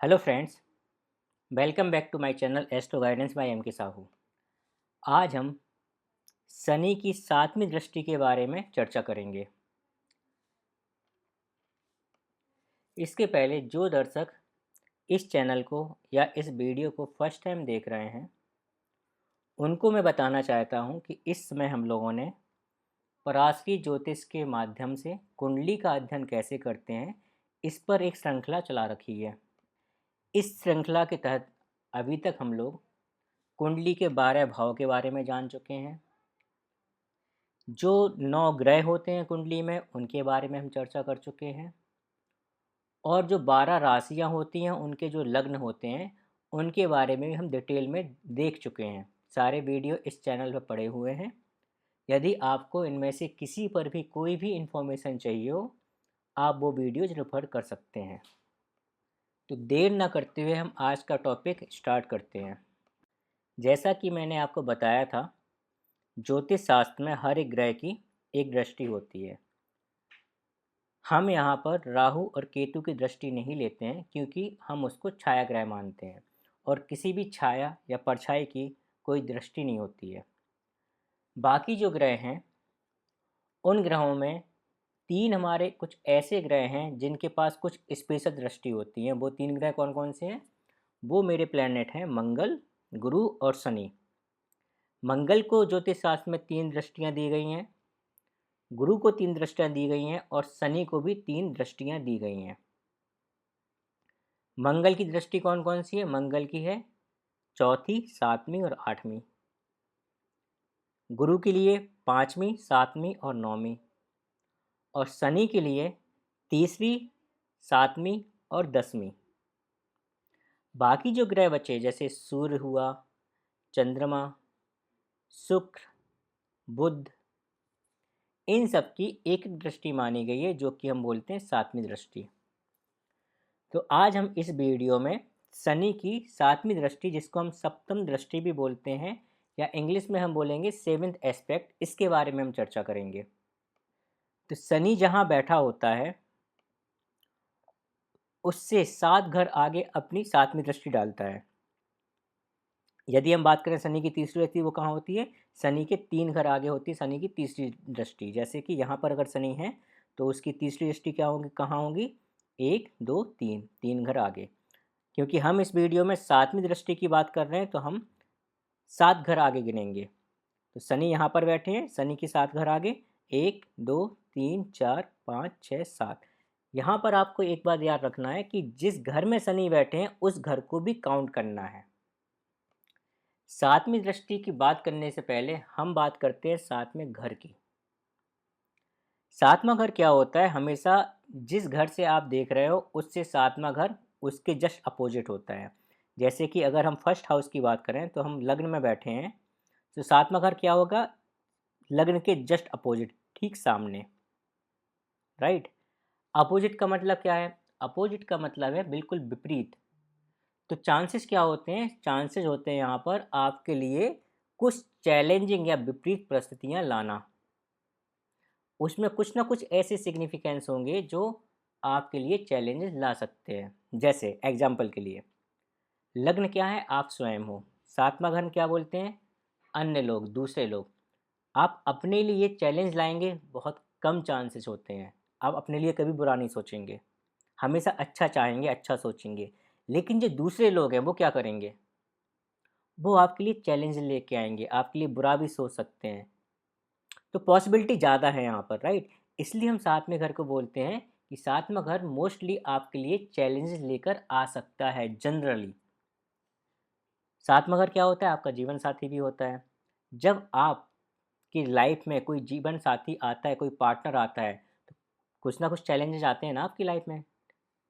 Hello friends, welcome back to my channel astro guidance by M K Sahu. आज हम शनि की 7वीं दृष्टि के बारे में चर्चा करेंगे। इसके पहले जो दर्शक इस चैनल को या इस वीडियो को फर्स्ट टाइम देख रहे हैं, उनको मैं बताना चाहता हूं कि इस समय हम लोगों ने पराशरी ज्योतिष के माध्यम से कुंडली का अध्ययन कैसे करते हैं, इस पर एक श्रृंखला चला रखी है। इस श्रृंखला के तहत अभी तक हम लोग कुंडली के 12 भाव के बारे में जान चुके हैं। जो 9 ग्रह होते हैं कुंडली में, उनके बारे में हम चर्चा कर चुके हैं। और जो 12 राशियां होती हैं, उनके जो लग्न होते हैं, उनके बारे में भी हम डिटेल में देख चुके हैं। सारे वीडियो इस चैनल पर पड़े हुए हैं। यदि आपको इनमें से किसी पर भी कोई भी इन्फॉर्मेशन चाहिए हो, आप वो वीडियोज रेफर कर सकते हैं। तो देर ना करते हुए हम आज का टॉपिक स्टार्ट करते हैं। जैसा कि मैंने आपको बताया था, ज्योतिष शास्त्र में हर एक ग्रह की एक दृष्टि होती है। हम यहाँ पर राहु और केतु की दृष्टि नहीं लेते हैं, क्योंकि हम उसको छाया ग्रह मानते हैं और किसी भी छाया या परछाई की कोई दृष्टि नहीं होती है। बाकी जो ग्रह हैं, उन ग्रहों में 3 हमारे कुछ ऐसे ग्रह हैं जिनके पास कुछ स्पेशल दृष्टि होती है। वो 3 ग्रह कौन कौन से हैं? वो मेरे प्लैनेट हैं मंगल, गुरु और शनि। मंगल को ज्योतिष शास्त्र में 3 दृष्टियाँ दी गई हैं, गुरु को 3 दृष्टियाँ दी गई हैं और शनि को भी 3 दृष्टियाँ दी गई हैं। मंगल की दृष्टि कौन कौन सी है? मंगल की है चौथी, 7वीं और 8वीं। गुरु के लिए 5वीं, 7वीं और 9वीं। और शनि के लिए तीसरी, 7वीं और 10वीं। बाकी जो ग्रह बचे, जैसे सूर्य हुआ, चंद्रमा, शुक्र, बुध, इन सब की एक दृष्टि मानी गई है, जो कि हम बोलते हैं 7वीं दृष्टि। तो आज हम इस वीडियो में शनि की 7वीं दृष्टि, जिसको हम सप्तम दृष्टि भी बोलते हैं या इंग्लिश में हम बोलेंगे 7th एस्पेक्ट, इसके बारे में हम चर्चा करेंगे। तो शनि जहाँ बैठा होता है, उससे 7 घर आगे अपनी 7वीं दृष्टि डालता है। यदि हम बात करें शनि की तीसरी दृष्टि, वो कहाँ होती है? शनि के 3 घर आगे होती है शनि की तीसरी दृष्टि। जैसे कि यहाँ पर अगर शनि है तो उसकी तीसरी दृष्टि क्या होगी, कहाँ होगी? 1 2 3, 3 घर आगे। क्योंकि हम इस वीडियो में 7वीं दृष्टि की बात कर रहे हैं, तो हम 7 घर आगे गिनेंगे। तो शनि यहाँ पर बैठे हैं, शनि की 7 घर आगे 1 2 3 4 5 6 7। यहाँ पर आपको एक बात याद रखना है कि जिस घर में शनि बैठे हैं, उस घर को भी काउंट करना है। 7वीं दृष्टि की बात करने से पहले हम बात करते हैं 7वें घर की। 7वां घर क्या होता है? हमेशा जिस घर से आप देख रहे हो, उससे 7वां घर उसके जस्ट अपोजिट होता है। जैसे कि अगर हम फर्स्ट हाउस की बात करें, तो हम लग्न में बैठे हैं, तो 7वां घर क्या होगा? लग्न के जस्ट अपोजिट, ठीक सामने, राइट। अपोजिट का मतलब क्या है? अपोजिट का मतलब है बिल्कुल विपरीत। तो चांसेस क्या होते हैं? चांसेस होते हैं यहाँ पर आपके लिए कुछ चैलेंजिंग या विपरीत परिस्थितियाँ लाना। उसमें कुछ ना कुछ ऐसे सिग्निफिकेंस होंगे जो आपके लिए चैलेंजेस ला सकते हैं। जैसे एग्जाम्पल के लिए, लग्न क्या है? आप स्वयं हो। 7वां घर क्या बोलते हैं? अन्य लोग, दूसरे लोग। आप अपने लिए चैलेंज लाएंगे, बहुत कम चांसेस होते हैं। आप अपने लिए कभी बुरा नहीं सोचेंगे, हमेशा अच्छा चाहेंगे, अच्छा सोचेंगे। लेकिन जो दूसरे लोग हैं, वो क्या करेंगे? वो आपके लिए चैलेंज लेके आएंगे, आपके लिए बुरा भी सोच सकते हैं। तो पॉसिबिलिटी ज़्यादा है यहाँ पर, राइट। इसलिए हम 7वें घर को बोलते हैं कि 7वां घर मोस्टली आपके लिए चैलेंजेस लेकर आ सकता है जनरली। 7वां घर क्या होता है? आपका जीवन साथी भी होता है। जब आपकी लाइफ में कोई जीवन साथी आता है, कोई पार्टनर आता है, तो कुछ ना कुछ चैलेंजेस आते हैं ना आपकी लाइफ में।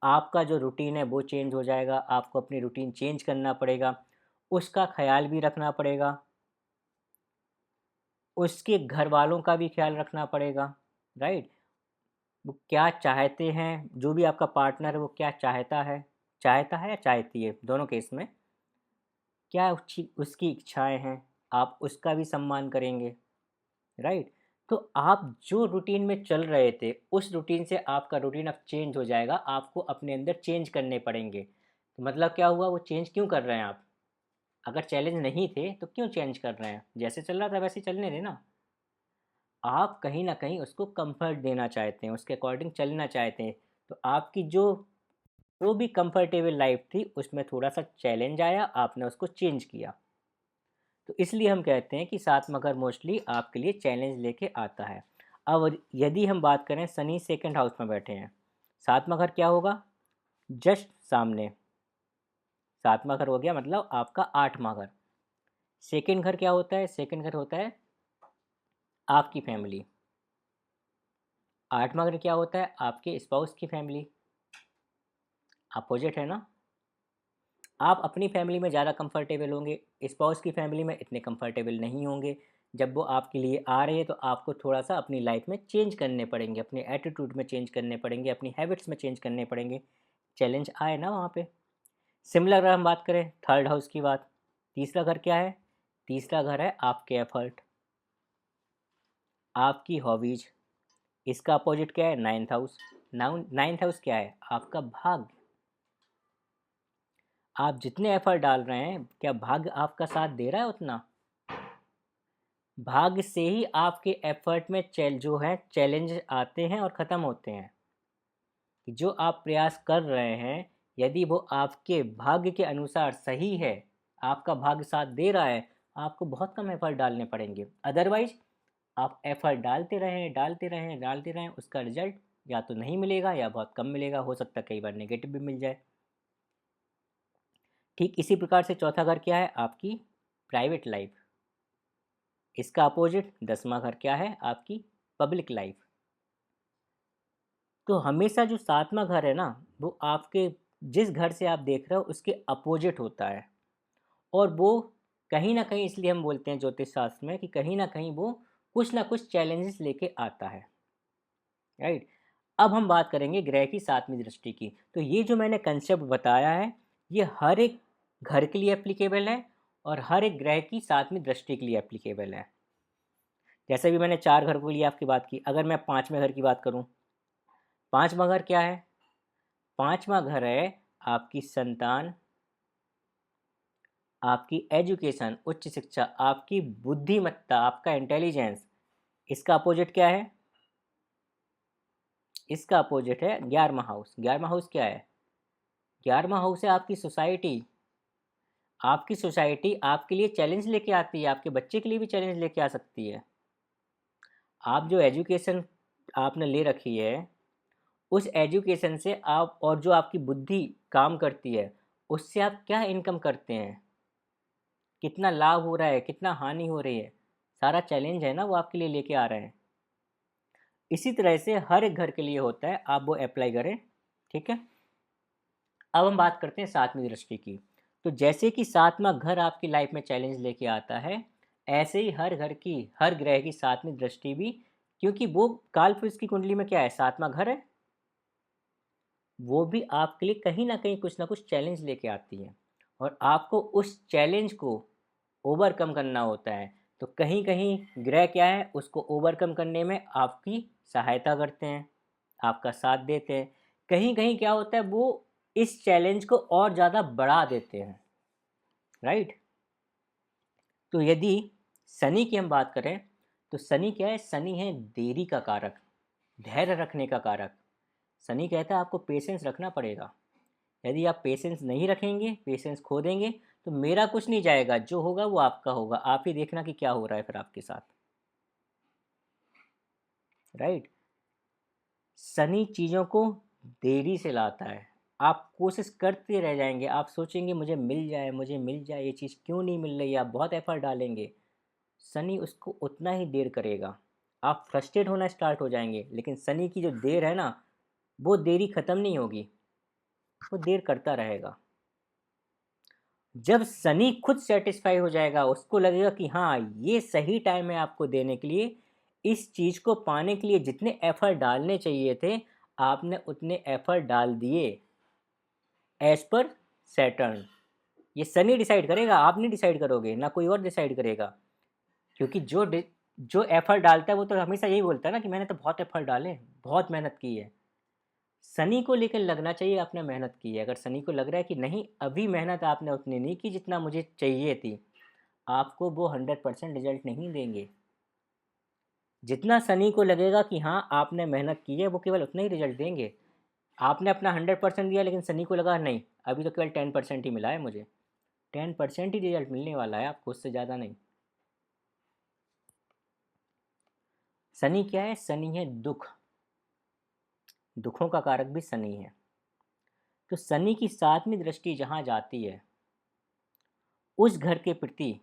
आपका जो रूटीन है वो चेंज हो जाएगा, आपको अपनी रूटीन चेंज करना पड़ेगा, उसका ख्याल भी रखना पड़ेगा, उसके घर वालों का भी ख्याल रखना पड़ेगा, राइट। वो क्या चाहते हैं, जो भी आपका पार्टनर है वो क्या चाहता है या चाहती है, दोनों केस में क्या उसकी इच्छाएं हैं, आप उसका भी सम्मान करेंगे, राइट। तो आप जो रूटीन में चल रहे थे, उस रूटीन से आपका रूटीन अब चेंज हो जाएगा, आपको अपने अंदर चेंज करने पड़ेंगे। तो मतलब क्या हुआ, वो चेंज क्यों कर रहे हैं आप? अगर चैलेंज नहीं थे तो क्यों चेंज कर रहे हैं? जैसे चल रहा था वैसे चलने देना। आप कहीं न कहीं उसको कंफर्ट देना चाहते हैं, उसके अकॉर्डिंग चलना चाहते हैं। तो आपकी जो भी कंफर्टेबल लाइफ थी उसमें थोड़ा-सा चैलेंज आया, आपने उसको चेंज किया। तो इसलिए हम कहते हैं कि सातवाँ घर मोस्टली आपके लिए चैलेंज लेके आता है। अब यदि हम बात करें, शनि सेकंड हाउस में बैठे हैं, सातवाँ घर क्या होगा? जस्ट सामने। सातवां घर हो गया मतलब आपका आठवां घर। सेकंड घर क्या होता है? सेकंड घर होता है आपकी फैमिली। आठवां घर क्या होता है? आपके स्पाउस की फैमिली। अपोजिट है ना? आप अपनी फैमिली में ज़्यादा कंफर्टेबल होंगे, स्पाउस की फैमिली में इतने कंफर्टेबल नहीं होंगे। जब वो आपके लिए आ रहे हैं तो आपको थोड़ा सा अपनी लाइफ में चेंज करने पड़ेंगे, अपने एटीट्यूड में चेंज करने पड़ेंगे, अपनी हैबिट्स में चेंज करने पड़ेंगे। चैलेंज आए ना वहाँ पे। सिमिलर अगर हम बात करें थर्ड हाउस की बात, तीसरा घर क्या है? तीसरा घर है आपके एफर्ट, आपकी हॉबीज। इसका अपोजिट क्या है? Ninth house. नाइन्थ हाउस क्या है? आपका भाग्य। आप जितने एफर्ट डाल रहे हैं, क्या भाग्य आपका साथ दे रहा है उतना? भाग्य से ही आपके एफर्ट में जो है चैलेंज आते हैं और ख़त्म होते हैं। कि जो आप प्रयास कर रहे हैं, यदि वो आपके भाग्य के अनुसार सही है, आपका भाग्य साथ दे रहा है, आपको बहुत कम एफर्ट डालने पड़ेंगे। अदरवाइज आप एफर्ट डालते रहें डालते रहें डालते रहें, उसका रिजल्ट या तो नहीं मिलेगा या बहुत कम मिलेगा, हो सकता है कई बार नेगेटिव भी मिल जाए। ठीक इसी प्रकार से चौथा घर क्या है? आपकी प्राइवेट लाइफ। इसका अपोजिट 10वां घर क्या है? आपकी पब्लिक लाइफ। तो हमेशा जो 7वां घर है ना, वो आपके जिस घर से आप देख रहे हो उसके अपोजिट होता है। और वो कहीं ना कहीं, इसलिए हम बोलते हैं ज्योतिष शास्त्र में कि कहीं ना कहीं वो कुछ ना कुछ चैलेंजेस लेके आता है। राइट। अब हम बात करेंगे ग्रह की 7वीं दृष्टि की। तो ये जो मैंने कंसेप्ट बताया है, ये हर एक घर के लिए एप्लीकेबल है और हर एक ग्रह की 7वीं दृष्टि के लिए एप्लीकेबल है। जैसे भी मैंने 4 घर के लिए आपकी बात की, अगर मैं 5वें घर की बात करूं, 5वां घर क्या है? 5वां घर है आपकी संतान, आपकी एजुकेशन, उच्च शिक्षा, आपकी बुद्धिमत्ता, आपका इंटेलिजेंस। इसका अपोजिट क्या है? इसका अपोजिट है 11वां हाउस। 11वां हाउस क्या है? 11वां हाउस है आपकी सोसाइटी। आपकी सोसाइटी आपके लिए चैलेंज लेके आती है, आपके बच्चे के लिए भी चैलेंज लेके आ सकती है। आप जो एजुकेशन आपने ले रखी है, उस एजुकेशन से आप, और जो आपकी बुद्धि काम करती है, उससे आप क्या इनकम करते हैं, कितना लाभ हो रहा है, कितना हानि हो रही है, सारा चैलेंज है ना वो आपके लिए लेके आ रहे हैं। इसी तरह से हर एक घर के लिए होता है, आप वो अप्लाई करें। ठीक है। अब हम बात करते हैं 7वीं दृष्टि की। तो जैसे कि 7वां घर आपकी लाइफ में चैलेंज लेके आता है, ऐसे ही हर घर की, हर ग्रह की 7वीं दृष्टि भी, क्योंकि वो कालपुरुष की कुंडली में क्या है? 7वां घर है। वो भी आपके लिए कहीं ना कुछ चैलेंज लेके आती है और आपको उस चैलेंज को ओवरकम करना होता है। तो कहीं कहीं ग्रह क्या है, उसको ओवरकम करने में आपकी सहायता करते हैं, आपका साथ देते हैं। कहीं कहीं क्या होता है, वो इस चैलेंज को और ज़्यादा बढ़ा देते हैं। राइट। तो यदि शनि की हम बात करें, तो शनि क्या है? शनि है देरी का कारक, धैर्य रखने का कारक। शनि कहता है आपको पेशेंस रखना पड़ेगा। यदि आप पेशेंस नहीं रखेंगे, पेशेंस खो देंगे, तो मेरा कुछ नहीं जाएगा, जो होगा वो आपका होगा, आप ही देखना कि क्या हो रहा है फिर आपके साथ। राइट। शनि चीज़ों को देरी से लाता है। आप कोशिश करते रह जाएंगे, आप सोचेंगे मुझे मिल जाए, मुझे मिल जाए, ये चीज़ क्यों नहीं मिल रही है, आप बहुत एफर्ट डालेंगे, शनि उसको उतना ही देर करेगा। आप फ्रस्ट्रेट होना स्टार्ट हो जाएंगे, लेकिन शनि की जो देर है ना, वो देरी ख़त्म नहीं होगी, वो देर करता रहेगा। जब शनि खुद सेटिस्फाई हो जाएगा, उसको लगेगा कि हाँ ये सही टाइम है आपको देने के लिए, इस चीज़ को पाने के लिए जितने एफर्ट डालने चाहिए थे, आपने उतने एफर्ट डाल दिए एज पर सैटर्न। ये शनि डिसाइड करेगा, आप नहीं डिसाइड करोगे, ना कोई और डिसाइड करेगा। क्योंकि जो एफर्ट डालता है वो तो हमेशा यही बोलता है ना कि मैंने तो बहुत एफर्ट डाले, बहुत मेहनत की है। शनि को लेकर लगना चाहिए आपने मेहनत की है। अगर शनि को लग रहा है कि नहीं अभी मेहनत आपने उतनी नहीं की जितना मुझे चाहिए थी, आपको वो 100% रिजल्ट नहीं देंगे। जितना शनि को लगेगा कि हाँ आपने मेहनत की है, वो केवल उतना ही रिजल्ट देंगे। आपने अपना 100% दिया लेकिन शनि को लगा नहीं अभी तो केवल 10% ही मिला है मुझे, 10% ही रिजल्ट मिलने वाला है आपको, उससे ज़्यादा नहीं। शनि क्या है? शनि है दुख, दुखों का कारक भी शनि है। तो शनि की 7वीं दृष्टि जहाँ जाती है, उस घर के प्रति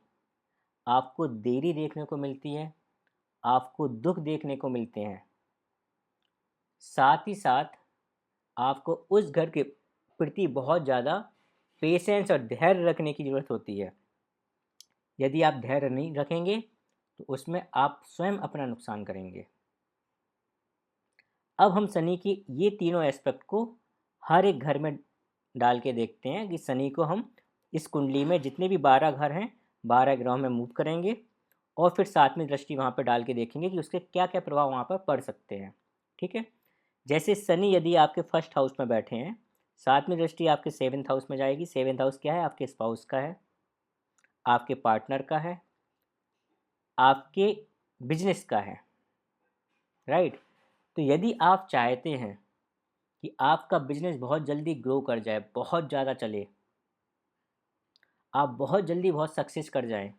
आपको देरी देखने को मिलती है, आपको दुख देखने को मिलते हैं। साथ ही साथ आपको उस घर के प्रति बहुत ज़्यादा पेशेंस और धैर्य रखने की ज़रूरत होती है। यदि आप धैर्य नहीं रखेंगे तो उसमें आप स्वयं अपना नुकसान करेंगे। अब हम शनि की ये तीनों एस्पेक्ट को हर एक घर में डाल के देखते हैं कि शनि को हम इस कुंडली में जितने भी 12 घर हैं 12 ग्रहों में मूव करेंगे और फिर 7वीं दृष्टि वहाँ पर डाल के देखेंगे कि उसके क्या क्या प्रभाव वहाँ पर पड़ सकते हैं। ठीक है, जैसे शनि यदि आपके फर्स्ट हाउस में बैठे हैं, 7वीं दृष्टि आपके 7th हाउस में जाएगी। 7th हाउस क्या है? आपके स्पाउस का है, आपके पार्टनर का है, आपके बिजनेस का है, राइट। तो यदि आप चाहते हैं कि आपका बिजनेस बहुत जल्दी ग्रो कर जाए, बहुत ज़्यादा चले, आप बहुत जल्दी बहुत सक्सेस कर जाएं,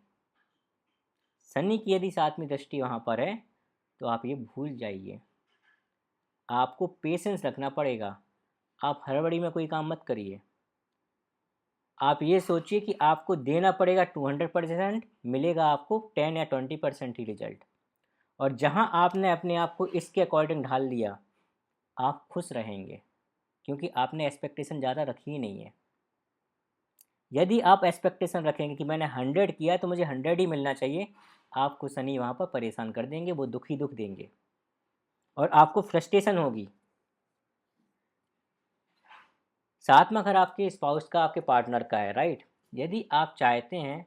शनि की यदि 7वीं दृष्टि वहाँ पर है तो आप ये भूल जाइए। आपको पेशेंस रखना पड़ेगा, आप हड़बड़ी में कोई काम मत करिए। आप ये सोचिए कि आपको देना पड़ेगा 200%, मिलेगा आपको 10 या 20% ही रिजल्ट। और जहाँ आपने अपने आप को इसके अकॉर्डिंग ढाल दिया, आप खुश रहेंगे क्योंकि आपने एक्सपेक्टेशन ज़्यादा रखी ही नहीं है। यदि आप एक्सपेक्टेशन रखेंगे कि मैंने 100 किया तो मुझे 100 ही मिलना चाहिए, आपको शनि वहाँ पर परेशान कर देंगे, वो दुख ही दुख देंगे और आपको फ्रस्ट्रेशन होगी। 7वां घर आपके स्पाउस का, आपके पार्टनर का है, राइट। यदि आप चाहते हैं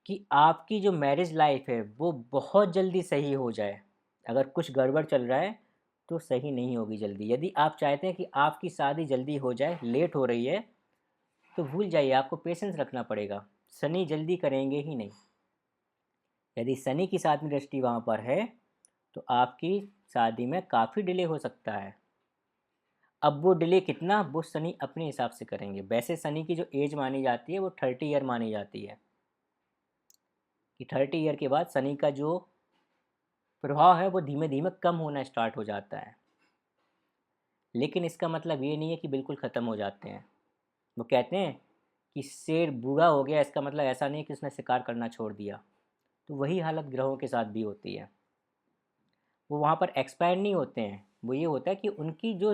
कि आपकी जो मैरिज लाइफ है वो बहुत जल्दी सही हो जाए, अगर कुछ गड़बड़ चल रहा है तो सही नहीं होगी जल्दी। यदि आप चाहते हैं कि आपकी शादी जल्दी हो जाए, लेट हो रही है, तो भूल जाइए, आपको पेशेंस रखना पड़ेगा, शनि जल्दी करेंगे ही नहीं। यदि शनि की 7वीं दृष्टि वहाँ पर है तो आपकी शादी में काफ़ी डिले हो सकता है। अब वो डिले कितना, वो शनि अपने हिसाब से करेंगे। वैसे शनि की जो एज मानी जाती है वो 30 ईयर मानी जाती है कि 30 ईयर के बाद शनि का जो प्रभाव है वो धीमे धीमे कम होना स्टार्ट हो जाता है। लेकिन इसका मतलब ये नहीं है कि बिल्कुल ख़त्म हो जाते हैं। वो कहते हैं कि शेर बूढ़ा हो गया, इसका मतलब ऐसा नहीं कि उसने शिकार करना छोड़ दिया। तो वही हालत ग्रहों के साथ भी होती है, वो वहाँ पर एक्सपायर नहीं होते हैं। वो ये होता है कि उनकी जो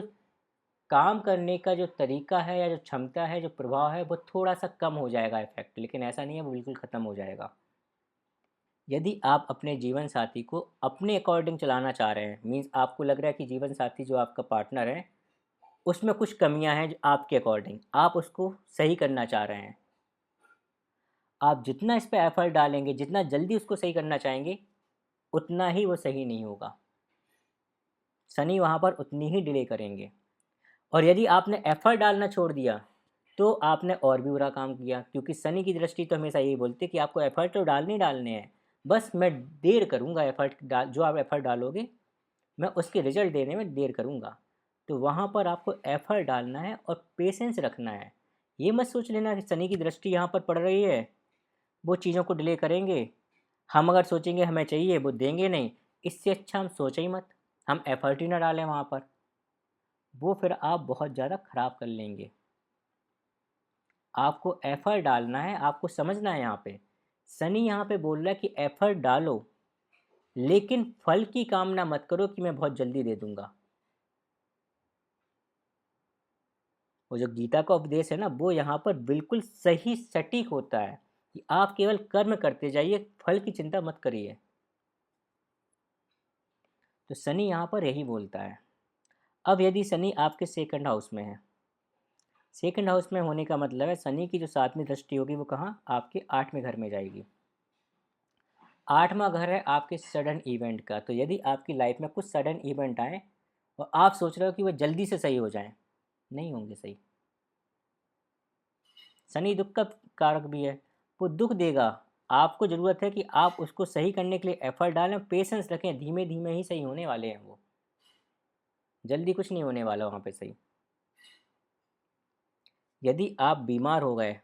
काम करने का जो तरीका है या जो क्षमता है, जो प्रभाव है, वो थोड़ा सा कम हो जाएगा इफेक्ट, लेकिन ऐसा नहीं है वो बिल्कुल ख़त्म हो जाएगा। यदि आप अपने जीवन साथी को अपने अकॉर्डिंग चलाना चाह रहे हैं, मीन्स आपको लग रहा है कि जीवन साथी जो आपका पार्टनर है उसमें कुछ कमियां हैं जो आपके अकॉर्डिंग आप उसको सही करना चाह रहे हैं, आप जितना इस पर एफर्ट डालेंगे, जितना जल्दी उसको सही करना चाहेंगे, उतना ही वो सही नहीं होगा। शनि वहाँ पर उतनी ही डिले करेंगे। और यदि आपने एफर्ट डालना छोड़ दिया तो आपने और भी बुरा काम किया, क्योंकि शनि की दृष्टि तो हमेशा यही बोलती है कि आपको एफर्ट तो डालने ही डालने हैं, बस मैं देर करूँगा। एफर्ट डाल, जो आप एफर्ट डालोगे मैं उसके रिजल्ट देने में देर करूँगा। तो वहाँ पर आपको एफर्ट डालना है और पेशेंस रखना है। ये मत सोच लेना कि शनि की दृष्टि यहाँ पर पड़ रही है, वो चीज़ों को डिले करेंगे, हम अगर सोचेंगे हमें चाहिए वो देंगे नहीं। इससे अच्छा हम सोचें ही मत, हम एफर्ट ही ना डालें वहाँ पर, वो फिर आप बहुत ज़्यादा ख़राब कर लेंगे। आपको एफर्ट डालना है, आपको समझना है यहाँ पे शनि यहाँ पे बोल रहा है कि एफर्ट डालो, लेकिन फल की कामना मत करो कि मैं बहुत जल्दी दे दूंगा। वो जो गीता का उपदेश है ना, वो यहाँ पर बिल्कुल सही सटीक होता है कि आप केवल कर्म करते जाइए, फल की चिंता मत करिए। तो शनि यहाँ पर यही बोलता है। अब यदि शनि आपके सेकंड हाउस में है, सेकंड हाउस में होने का मतलब है शनि की जो 7वीं दृष्टि होगी वो कहाँ, आपके 8वें घर में जाएगी। 8वां घर है आपके सडन इवेंट का। तो यदि आपकी लाइफ में कुछ सडन इवेंट आए और आप सोच रहे हो कि वो जल्दी से सही हो जाएं, नहीं होंगे सही। शनि दुख का कारक भी है, वो दुख देगा। आपको ज़रूरत है कि आप उसको सही करने के लिए एफर्ट डालें, पेशेंस रखें, धीमे धीमे ही सही होने वाले हैं वो, जल्दी कुछ नहीं होने वाला वहाँ पे सही। यदि आप बीमार हो गए,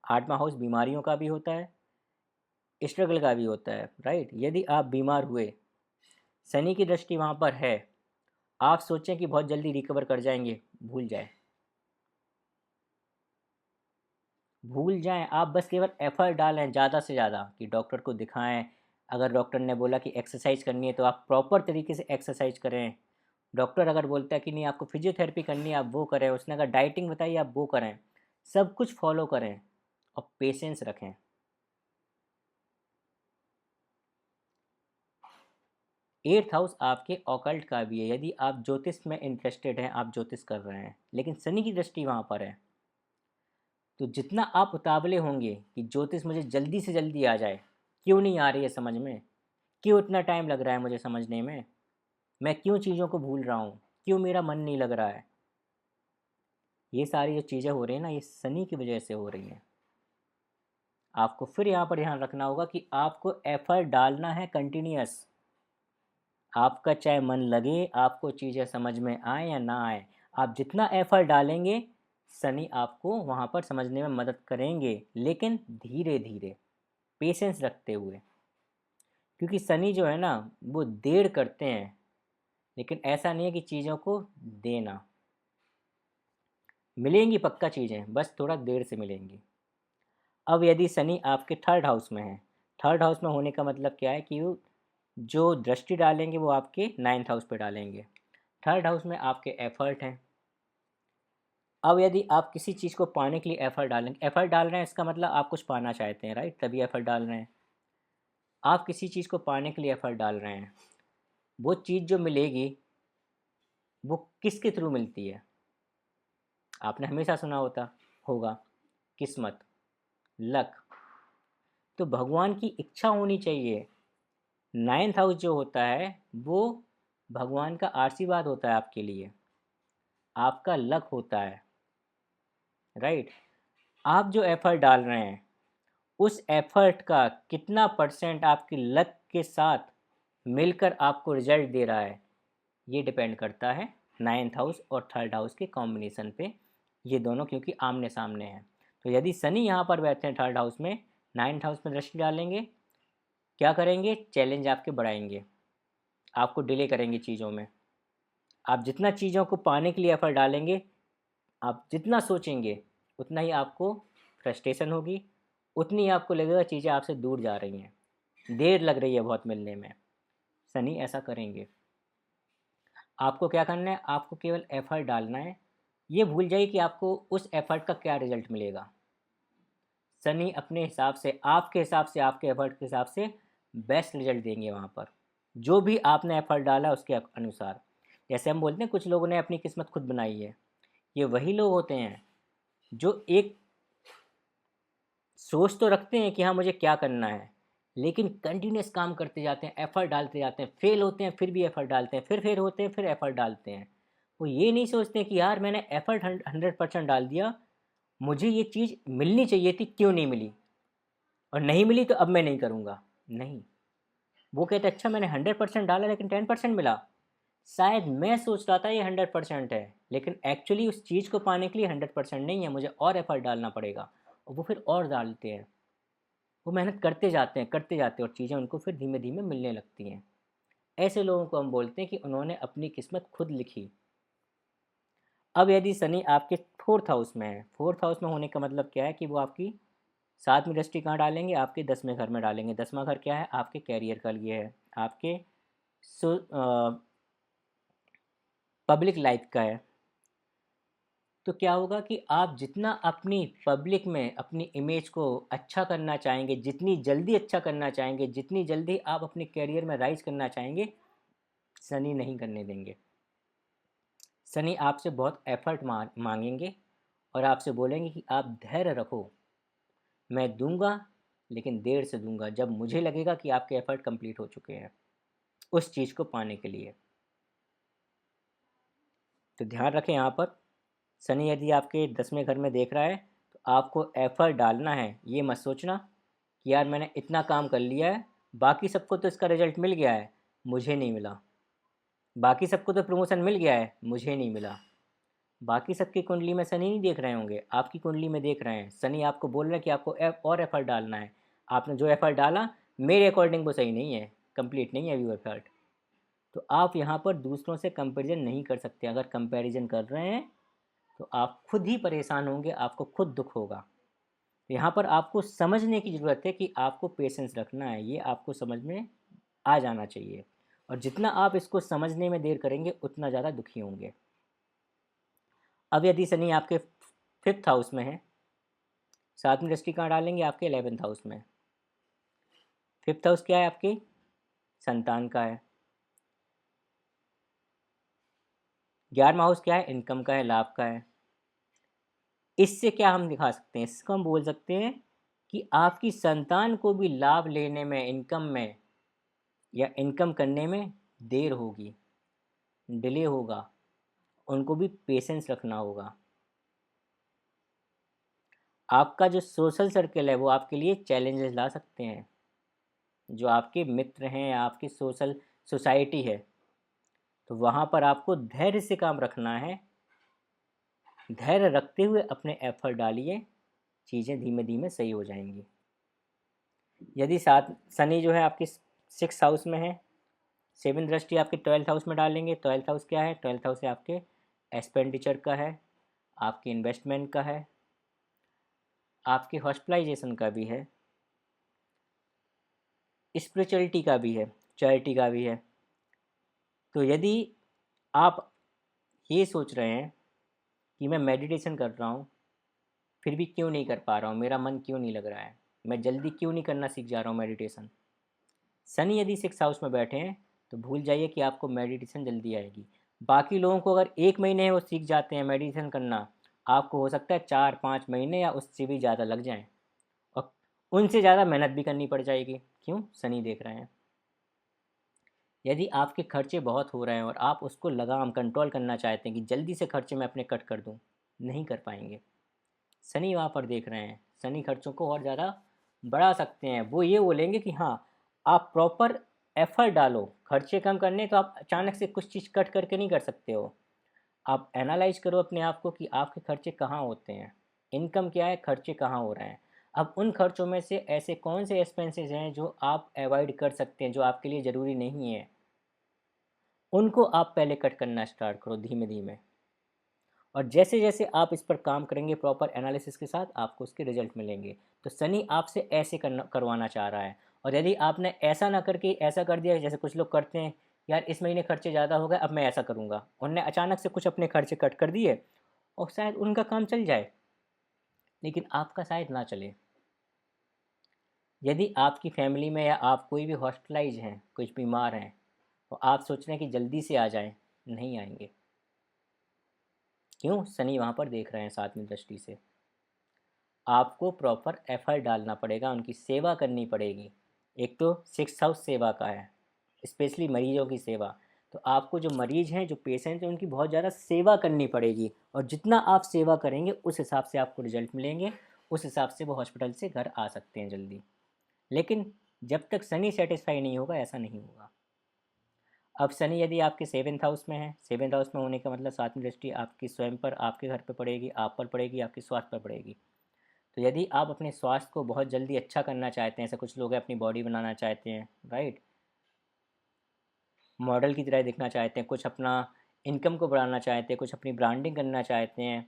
8वां हाउस बीमारियों का भी होता है, स्ट्रगल का भी होता है, राइट। यदि आप बीमार हुए, शनि की दृष्टि वहाँ पर है, आप सोचें कि बहुत जल्दी रिकवर कर जाएंगे, भूल जाए, भूल जाएं। आप बस केवल एफर्ट डालें ज़्यादा से ज़्यादा कि डॉक्टर को दिखाएं। अगर डॉक्टर ने बोला कि एक्सरसाइज करनी है तो आप प्रॉपर तरीके से एक्सरसाइज करें। डॉक्टर अगर बोलता है कि नहीं आपको फिजियोथेरेपी करनी है, आप वो करें। उसने अगर डाइटिंग बताई, आप वो करें। सब कुछ फॉलो करें और पेशेंस रखें। एट्थ हाउस आपके ऑकल्ट का भी है। यदि आप ज्योतिष में इंटरेस्टेड हैं, आप ज्योतिष कर रहे हैं, लेकिन शनि की दृष्टि वहाँ पर है, तो जितना आप उतावले होंगे कि ज्योतिष मुझे जल्दी से जल्दी आ जाए, क्यों नहीं आ रही है समझ में, क्यों इतना टाइम लग रहा है मुझे समझने में, मैं क्यों चीज़ों को भूल रहा हूँ, क्यों मेरा मन नहीं लग रहा है, ये सारी जो चीज़ें हो रही हैं ना, ये शनि की वजह से हो रही हैं। आपको फिर यहाँ पर ध्यान रखना होगा कि आपको एफर्ट डालना है कंटिन्यूअस। आपका चाहे मन लगे, आपको चीज़ें समझ में आए या ना आए, आप जितना एफर्ट डालेंगे, शनि आपको वहाँ पर समझने में मदद करेंगे, लेकिन धीरे धीरे, पेशेंस रखते हुए। क्योंकि शनि जो है ना, वो देर करते हैं, लेकिन ऐसा नहीं है कि चीज़ों को देना, मिलेंगी पक्का चीज़ें, बस थोड़ा देर से मिलेंगी। अब यदि शनि आपके थर्ड हाउस में है, थर्ड हाउस में होने का मतलब क्या है कि वो जो दृष्टि डालेंगे वो आपके नाइन्थ हाउस पे डालेंगे। थर्ड हाउस में आपके एफर्ट हैं। अब यदि आप किसी चीज़ को पाने के लिए एफर्ट डालेंगे, एफर्ट डाल रहे हैं इसका मतलब आप कुछ पाना चाहते हैं, राइट, तभी एफर्ट डाल रहे हैं। आप किसी चीज़ को पाने के लिए एफर्ट डाल रहे हैं, वो चीज़ जो मिलेगी वो किसके थ्रू मिलती है, आपने हमेशा सुना होगा, किस्मत, लक। तो भगवान की इच्छा होनी चाहिए। नाइन्थ हाउस जो होता है वो भगवान का आशीर्वाद होता है आपके लिए, आपका लक होता है, राइट। आप जो एफर्ट डाल रहे हैं, उस एफर्ट का कितना परसेंट आपकी लक के साथ मिलकर आपको रिजल्ट दे रहा है, ये डिपेंड करता है नाइन्थ हाउस और थर्ड हाउस के कॉम्बिनेशन पे। ये दोनों क्योंकि आमने सामने हैं, तो यदि शनि यहाँ पर बैठे हैं थर्ड हाउस में, नाइन्थ हाउस में दृष्टि डालेंगे, क्या करेंगे, चैलेंज आपके बढ़ाएंगे, आपको डिले करेंगे चीज़ों में। आप जितना चीज़ों को पाने के लिए एफर्ट डालेंगे, आप जितना सोचेंगे, उतना ही आपको फ्रस्ट्रेशन होगी, उतनी ही आपको लगेगा चीज़ें आपसे दूर जा रही हैं, देर लग रही है बहुत मिलने में। शनि ऐसा करेंगे। आपको क्या करना है, आपको केवल एफर्ट डालना है। ये भूल जाइए कि आपको उस एफर्ट का क्या रिजल्ट मिलेगा। शनि अपने हिसाब से, आपके हिसाब से, आपके एफर्ट के हिसाब से बेस्ट रिजल्ट देंगे वहाँ पर, जो भी आपने एफर्ट डाला उसके अनुसार। जैसे हम बोलते हैं कुछ लोगों ने अपनी किस्मत खुद बनाई है, ये वही लोग होते हैं जो एक सोच तो रखते हैं कि हाँ मुझे क्या करना है, लेकिन कंटिन्यूस काम करते जाते हैं, एफर्ट डालते जाते हैं, फेल होते हैं फिर भी एफर्ट डालते हैं, फिर फेल होते हैं फिर एफर्ट डालते हैं। वो ये नहीं सोचते कि यार मैंने एफर्ट 100% डाल दिया, मुझे ये चीज़ मिलनी चाहिए थी, क्यों नहीं मिली, और नहीं मिली तो अब मैं नहीं करूँगा। नहीं, वो कहते अच्छा मैंने 100% डाला लेकिन 10% मिला, शायद मैं सोच रहा था ये 100% है, लेकिन एक्चुअली उस चीज़ को पाने के लिए 100% नहीं है, मुझे और एफर्ट डालना पड़ेगा। और वो फिर और डालते हैं, वो मेहनत करते जाते हैं और चीज़ें उनको फिर धीमे धीमे मिलने लगती हैं। ऐसे लोगों को हम बोलते हैं कि उन्होंने अपनी किस्मत खुद लिखी। अब यदि शनि आपके फोर्थ हाउस में है, फोर्थ हाउस में होने का मतलब क्या है कि वो आपकी सातवीं दृष्टि कहाँ डालेंगे, आपके 10वें घर में डालेंगे। 10वां घर क्या है, आपके कैरियर का लिए है, आपके पब्लिक लाइफ का है। तो क्या होगा कि आप जितना अपनी पब्लिक में अपनी इमेज को अच्छा करना चाहेंगे, जितनी जल्दी अच्छा करना चाहेंगे, जितनी जल्दी आप अपने करियर में राइज करना चाहेंगे, शनि नहीं करने देंगे। शनि आपसे बहुत एफर्ट मांगेंगे और आपसे बोलेंगे कि आप धैर्य रखो, मैं दूंगा, लेकिन देर से दूंगा, जब मुझे लगेगा कि आपके एफर्ट कंप्लीट हो चुके हैं उस चीज़ को पाने के लिए। तो ध्यान रखें यहाँ पर, शनि यदि आपके 10वें घर में देख रहा है तो आपको एफर्ट डालना है। ये मत सोचना कि यार मैंने इतना काम कर लिया है, बाकी सबको तो इसका रिजल्ट मिल गया है, मुझे नहीं मिला। बाकी सबको तो प्रमोशन मिल गया है, मुझे नहीं मिला। बाकी सबकी कुंडली में शनि नहीं देख रहे होंगे, आपकी कुंडली में देख रहे हैं। शनि आपको बोल रहा है कि आपको और एफर्ट डालना है। आपने जो एफर्ट डाला मेरे अकॉर्डिंग वो सही नहीं है, कंप्लीट नहीं है व्यू एफर्ट। तो आप यहाँ पर दूसरों से कंपैरिजन नहीं कर सकते। अगर कंपैरिजन कर रहे हैं तो आप खुद ही परेशान होंगे, आपको खुद दुख होगा। तो यहाँ पर आपको समझने की ज़रूरत है कि आपको पेशेंस रखना है, ये आपको समझ में आ जाना चाहिए। और जितना आप इसको समझने में देर करेंगे उतना ज़्यादा दुखी होंगे। अब यदि शनि आपके 5th हाउस में है, 7वीं दृष्टि कहाँ डालेंगे? आपके 11th हाउस में। 5th हाउस क्या है? आपके संतान का है। 11वां हाउस क्या है? इनकम का है, लाभ का है। इससे क्या हम दिखा सकते हैं? इसको हम बोल सकते हैं कि आपकी संतान को भी लाभ लेने में, इनकम में या इनकम करने में देर होगी, डिले होगा, उनको भी पेशेंस रखना होगा। आपका जो सोशल सर्कल है वो आपके लिए चैलेंजेस ला सकते हैं। जो आपके मित्र हैं, आपकी सोशल सोसाइटी है, तो वहाँ पर आपको धैर्य से काम रखना है। धैर्य रखते हुए अपने एफर्ट डालिए, चीज़ें धीमे धीमे सही हो जाएंगी। यदि साथ शनि जो है आपकी 6th हाउस में है, 7वीं दृष्टि आपके 12th हाउस में डालेंगे। 12th हाउस क्या है? 12th हाउस है आपके एक्सपेंडिचर का है, आपके इन्वेस्टमेंट का है, आपके हॉस्पिटलाइजेशन का भी है, स्पिरिचुअलिटी का भी है, चैरिटी का भी है। तो यदि आप ये सोच रहे हैं कि मैं मेडिटेशन कर रहा हूँ फिर भी क्यों नहीं कर पा रहा हूँ, मेरा मन क्यों नहीं लग रहा है, मैं जल्दी क्यों नहीं करना सीख जा रहा हूँ मेडिटेशन, शनि यदि 6th हाउस में बैठे हैं तो भूल जाइए कि आपको मेडिटेशन जल्दी आएगी। बाकी लोगों को अगर 1 महीने वो सीख जाते हैं मेडिटेशन करना, आपको हो सकता है 4-5 महीने या उससे भी ज़्यादा लग जाएं, और उनसे ज़्यादा मेहनत भी करनी पड़ जाएगी। क्यों? शनि देख रहे हैं। यदि आपके खर्चे बहुत हो रहे हैं और आप उसको लगाम कंट्रोल करना चाहते हैं कि जल्दी से खर्चे मैं अपने कट कर दूं, नहीं कर पाएंगे। शनि वहाँ पर देख रहे हैं, शनि खर्चों को और ज़्यादा बढ़ा सकते हैं। वो ये बोलेंगे कि हाँ आप प्रॉपर एफर्ट डालो खर्चे कम करने, तो आप अचानक से कुछ चीज़ कट करके नहीं कर सकते हो। आप एनालाइज करो अपने आप को कि आपके खर्चे कहाँ होते हैं, इनकम क्या है, खर्चे कहाँ हो रहे हैं। अब उन खर्चों में से ऐसे कौन से एक्सपेंसेस हैं जो आप अवॉइड कर सकते हैं, जो आपके लिए ज़रूरी नहीं है, उनको आप पहले कट करना स्टार्ट करो धीमे धीमे। और जैसे जैसे आप इस पर काम करेंगे प्रॉपर एनालिसिस के साथ, आपको उसके रिजल्ट मिलेंगे। तो शनि आपसे ऐसे करवाना चाह रहा है। और यदि आपने ऐसा ना करके ऐसा कर दिया, जैसे कुछ लोग करते हैं, यार इस महीने खर्चे ज़्यादा हो गए अब मैं ऐसा करूँगा, उनने अचानक से कुछ अपने खर्चे कट कर दिए और शायद उनका काम चल जाए, लेकिन आपका शायद ना चले। यदि आपकी फैमिली में या आप कोई भी हॉस्पिटलाइज हैं, कुछ बीमार हैं, तो आप सोच रहे हैं कि जल्दी से आ जाएं, नहीं आएंगे। क्यों? शनि वहाँ पर देख रहे हैं 7वीं दृष्टि से। आपको प्रॉपर एफर्ट डालना पड़ेगा, उनकी सेवा करनी पड़ेगी। एक तो 6th हाउस सेवा का है, स्पेशली मरीजों की सेवा। तो आपको जो मरीज हैं, जो पेशेंट हैं, उनकी बहुत ज़्यादा सेवा करनी पड़ेगी। और जितना आप सेवा करेंगे उस हिसाब से आपको रिजल्ट मिलेंगे, उस हिसाब से वो हॉस्पिटल से घर आ सकते हैं जल्दी। लेकिन जब तक शनि सेटिस्फाई नहीं होगा ऐसा नहीं होगा। अब शनि यदि आपके 7th हाउस में है, 7th हाउस में होने का मतलब 7वीं दृष्टि आपकी स्वयं पर, आपके घर पर पड़ेगी, आप पर पड़ेगी, आपके स्वास्थ्य पर पड़ेगी। तो यदि आप अपने स्वास्थ्य को बहुत जल्दी अच्छा करना चाहते हैं, ऐसे कुछ लोग हैं अपनी बॉडी बनाना चाहते हैं, राइट, मॉडल की तरह दिखना चाहते हैं, कुछ अपना इनकम को बढ़ाना चाहते हैं, कुछ अपनी ब्रांडिंग करना चाहते हैं,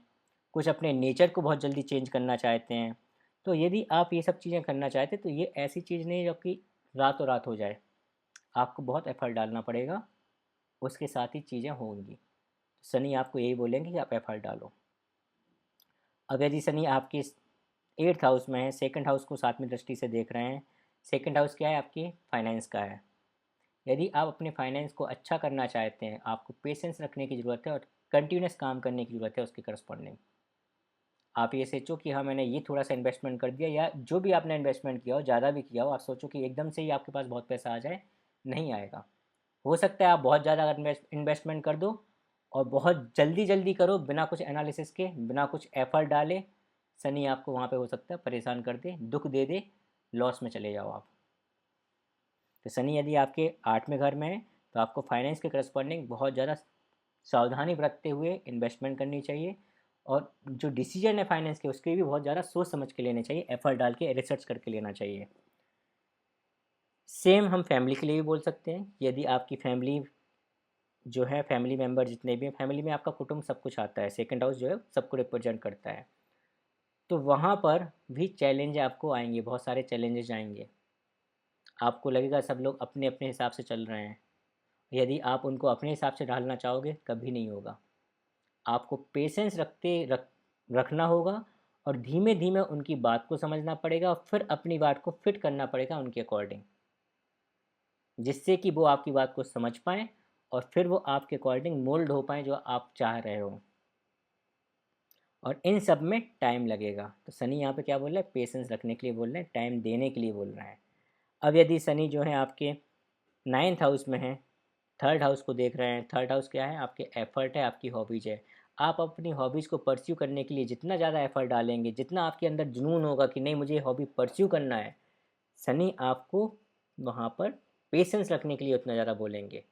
कुछ अपने नेचर को बहुत जल्दी चेंज करना चाहते हैं, तो यदि आप ये सब चीज़ें करना चाहते हैं तो ये ऐसी चीज़ नहीं है जो कि रातों रात हो जाए। आपको बहुत एफर्ट डालना पड़ेगा, उसके साथ ही चीज़ें होंगी। शनि आपको यही बोलेंगे कि आप एफर्ट डालो। अब यदि शनि आपकी 8th हाउस में है, 2nd हाउस को 7वीं दृष्टि से देख रहे हैं। 2nd हाउस क्या है? आपकी फाइनेंस का है। यदि आप अपने फाइनेंस को अच्छा करना चाहते हैं, आपको पेशेंस रखने की ज़रूरत है और कंटिन्यूस काम करने की ज़रूरत है उसके करस्पॉन्डिंग। आप ये सोचो कि हाँ मैंने ये थोड़ा सा इन्वेस्टमेंट कर दिया, या जो भी आपने इन्वेस्टमेंट किया हो, ज़्यादा भी किया हो, आप सोचो कि एकदम से ही आपके पास बहुत पैसा आ जाए, नहीं आएगा। हो सकता है आप बहुत ज़्यादा इन्वेस्टमेंट कर दो और बहुत जल्दी जल्दी करो, बिना कुछ एनालिसिस के, बिना कुछ एफर्ट डाले। शनि आपको वहाँ पे हो सकता है परेशान कर दे, दुख दे दे, लॉस में चले जाओ आप। तो शनि यदि आपके 8वें घर में है तो आपको फाइनेंस के करस्पॉन्डिंग बहुत ज़्यादा सावधानी बरतते हुए इन्वेस्टमेंट करनी चाहिए, और जो डिसीजन है फाइनेंस के उसके भी बहुत ज़्यादा सोच समझ के लेने चाहिए, एफर्ट डाल के रिसर्च करके लेना चाहिए। सेम हम फैमिली के लिए भी बोल सकते हैं। यदि आपकी फैमिली जो है, फैमिली मेम्बर जितने भी हैं, फैमिली में आपका कुटुंब सब कुछ आता है, सेकंड हाउस जो है सबको रिप्रेजेंट करता है, तो वहाँ पर भी चैलेंज आपको आएंगे, बहुत सारे चैलेंजेस आएंगे। आपको लगेगा सब लोग अपने अपने हिसाब से चल रहे हैं, यदि आप उनको अपने हिसाब से ढालना चाहोगे कभी नहीं होगा। आपको पेशेंस रखना होगा, और धीमे धीमे उनकी बात को समझना पड़ेगा, और फिर अपनी बात को फिट करना पड़ेगा उनके अकॉर्डिंग, जिससे कि वो आपकी बात को समझ पाएँ और फिर वो आपके अकॉर्डिंग मोल्ड हो पाएँ जो आप चाह रहे हो। और इन सब में टाइम लगेगा। तो शनि यहाँ पे क्या बोल रहा है, पेशेंस रखने के लिए बोल रहे हैं, टाइम देने के लिए बोल रहा है। अब यदि शनि जो है आपके 9th हाउस में है, थर्ड हाउस को देख रहे हैं, थर्ड हाउस क्या है, आपके एफर्ट है, आपकी हॉबीज़ है। आप अपनी हॉबीज़ को परस्यू करने के लिए जितना ज़्यादा एफर्ट डालेंगे, जितना आपके अंदर जुनून होगा कि नहीं मुझे हॉबी परस्यू करना है, शनि आपको वहाँ पर पेशेंस रखने के लिए उतना ज़्यादा बोलेंगे।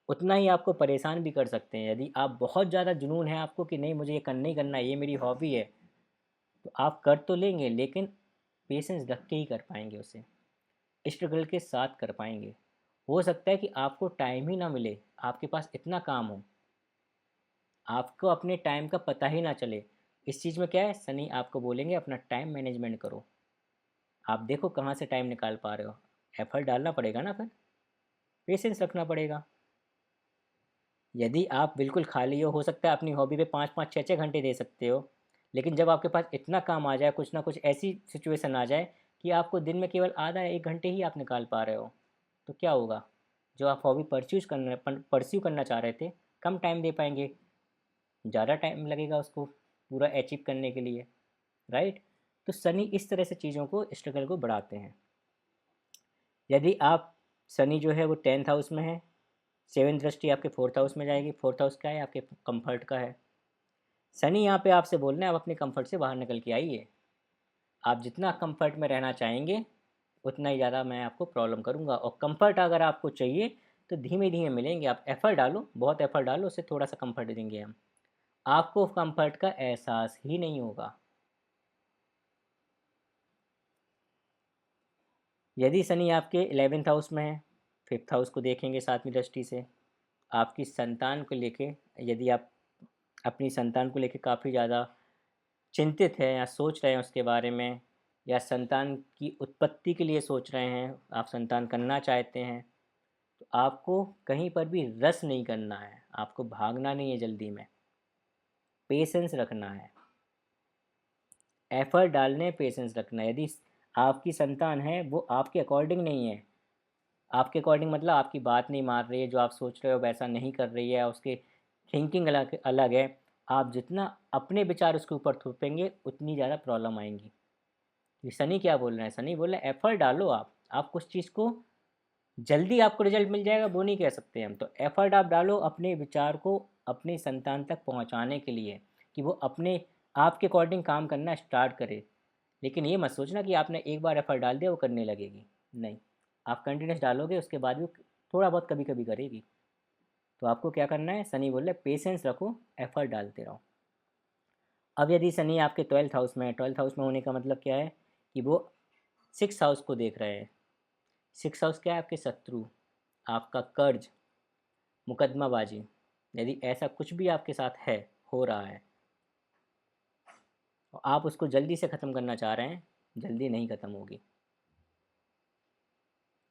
उतना ही आपको परेशान भी कर सकते हैं। यदि आप बहुत ज़्यादा जुनून है आपको कि नहीं मुझे ये करना ही करना है, ये मेरी हॉबी है, तो आप कर तो लेंगे, लेकिन पेशेंस रख के ही कर पाएंगे उसे, स्ट्रगल के साथ कर पाएंगे। हो सकता है कि आपको टाइम ही ना मिले, आपके पास इतना काम हो, आपको अपने टाइम का पता ही ना चले। इस चीज़ में क्या है, शनि आपको बोलेंगे अपना टाइम मैनेजमेंट करो। आप देखो कहाँ से टाइम निकाल पा रहे हो, एफर्ट डालना पड़ेगा ना, फिर पेशेंस रखना पड़ेगा। यदि आप बिल्कुल खाली हो सकता है अपनी हॉबी पे 5-5 6-6 घंटे दे सकते हो, लेकिन जब आपके पास इतना काम आ जाए, कुछ ना कुछ ऐसी सिचुएशन आ जाए कि आपको दिन में केवल आधा 1 घंटे ही आप निकाल पा रहे हो, तो क्या होगा। जो आप हॉबी परस्यू करना चाह रहे थे, कम टाइम दे पाएंगे, ज़्यादा टाइम लगेगा उसको पूरा अचीव करने के लिए, राइट। तो शनि इस तरह से चीज़ों को, स्ट्रगल को बढ़ाते हैं। यदि आप, शनि जो है वो 10th हाउस में है, 7th दृष्टि आपके 4th हाउस में जाएगी। 4th हाउस क्या है, आपके कंफर्ट का है। शनि यहाँ पे आपसे बोल रहे हैं आप अपने कंफर्ट से बाहर निकल के आइए। आप जितना कंफर्ट में रहना चाहेंगे उतना ही ज़्यादा मैं आपको प्रॉब्लम करूँगा, और कंफर्ट अगर आपको चाहिए तो धीमे धीमे मिलेंगे। आप एफ़र्ट डालो, बहुत एफ़र्ट डालो, उससे थोड़ा सा कंफर्ट देंगे हम, आपको कंफर्ट का एहसास ही नहीं होगा। यदि शनि आपके 11th हाउस में है, 5th हाउस को देखेंगे 7वीं दृष्टि से, आपकी संतान को लेके, यदि आप अपनी संतान को लेके काफ़ी ज़्यादा चिंतित हैं या सोच रहे हैं उसके बारे में, या संतान की उत्पत्ति के लिए सोच रहे हैं, आप संतान करना चाहते हैं, तो आपको कहीं पर भी रस नहीं करना है, आपको भागना नहीं है जल्दी में, पेशेंस रखना है, एफर्ट डालने, पेशेंस रखना है। यदि आपकी संतान है वो आपके अकॉर्डिंग नहीं है, आपके अकॉर्डिंग मतलब आपकी बात नहीं मान रही है, जो आप सोच रहे हो वैसा नहीं कर रही है, उसके थिंकिंग अलग अलग है, आप जितना अपने विचार उसके ऊपर थोपेंगे उतनी ज़्यादा प्रॉब्लम आएंगी। ये शनि क्या बोल रहे हैं, शनि बोल रहे हैं एफर्ट डालो, आप कुछ चीज़ को जल्दी आपको रिजल्ट मिल जाएगा वो नहीं कह सकते हम, तो एफर्ट आप डालो अपने विचार को अपनी संतान तक पहुंचाने के लिए, कि वो अपने आपके अकॉर्डिंग काम करना स्टार्ट करे। लेकिन ये मत सोचना कि आपने एक बार एफर्ट डाल दिया वो करने लगेगी, नहीं, आप कंटिन्यूस डालोगे उसके बाद भी थोड़ा बहुत कभी कभी करेगी। तो आपको क्या करना है, शनि बोल रहे पेशेंस रखो, एफर्ट डालते रहो। अब यदि शनि आपके 12th हाउस में है, 12th हाउस में होने का मतलब क्या है कि वो 6th हाउस को देख रहे हैं। 6th हाउस क्या है, आपके शत्रु, आपका कर्ज, मुकदमाबाजी, यदि ऐसा कुछ भी आपके साथ है, हो रहा है, और आप उसको जल्दी से ख़त्म करना चाह रहे हैं, जल्दी नहीं ख़त्म होगी,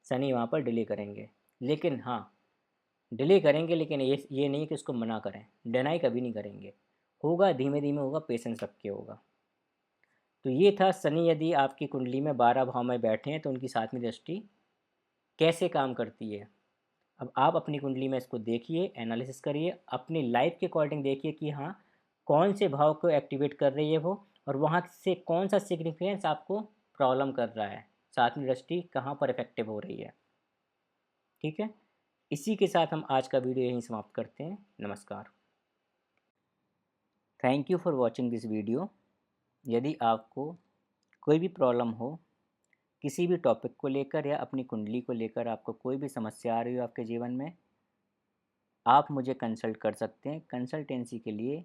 शनि वहाँ पर डिले करेंगे। लेकिन हाँ, डिले करेंगे, लेकिन ये नहीं कि उसको मना करें, डिनाई कभी नहीं करेंगे, होगा धीमे धीमे होगा, पेशेंस रख के होगा। तो ये था शनि यदि आपकी कुंडली में 12 भाव में बैठे हैं तो उनकी 7वीं दृष्टि कैसे काम करती है। अब आप अपनी कुंडली में इसको देखिए, एनालिसिस करिए, अपनी लाइफ के अकॉर्डिंग देखिए कि हाँ कौन से भाव को एक्टिवेट कर रही है वो, और वहाँ से कौन सा सिग्निफिकेंस आपको प्रॉब्लम कर रहा है, 7वीं दृष्टि कहाँ पर इफेक्टिव हो रही है। ठीक है, इसी के साथ हम आज का वीडियो यहीं समाप्त करते हैं। नमस्कार। Thank you for watching this video. यदि आपको कोई भी प्रॉब्लम हो किसी भी टॉपिक को लेकर या अपनी कुंडली को लेकर, आपको कोई भी समस्या आ रही हो आपके जीवन में, आप मुझे कंसल्ट कर सकते हैं। कंसल्टेंसी के लिए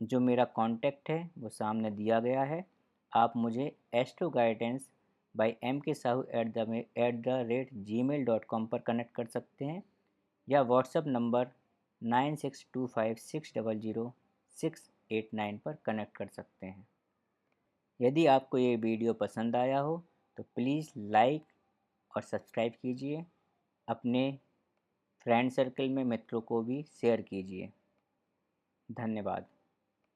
जो मेरा कॉन्टैक्ट है वो सामने दिया गया है। आप मुझे astro guidance bye MK Sahu @gmail.com पर कनेक्ट कर सकते हैं या व्हाट्सएप नंबर 9625600689 पर कनेक्ट कर सकते हैं। यदि आपको ये वीडियो पसंद आया हो तो प्लीज़ लाइक और सब्सक्राइब कीजिए। अपने फ्रेंड सर्कल में मित्रों को भी शेयर कीजिए। धन्यवाद।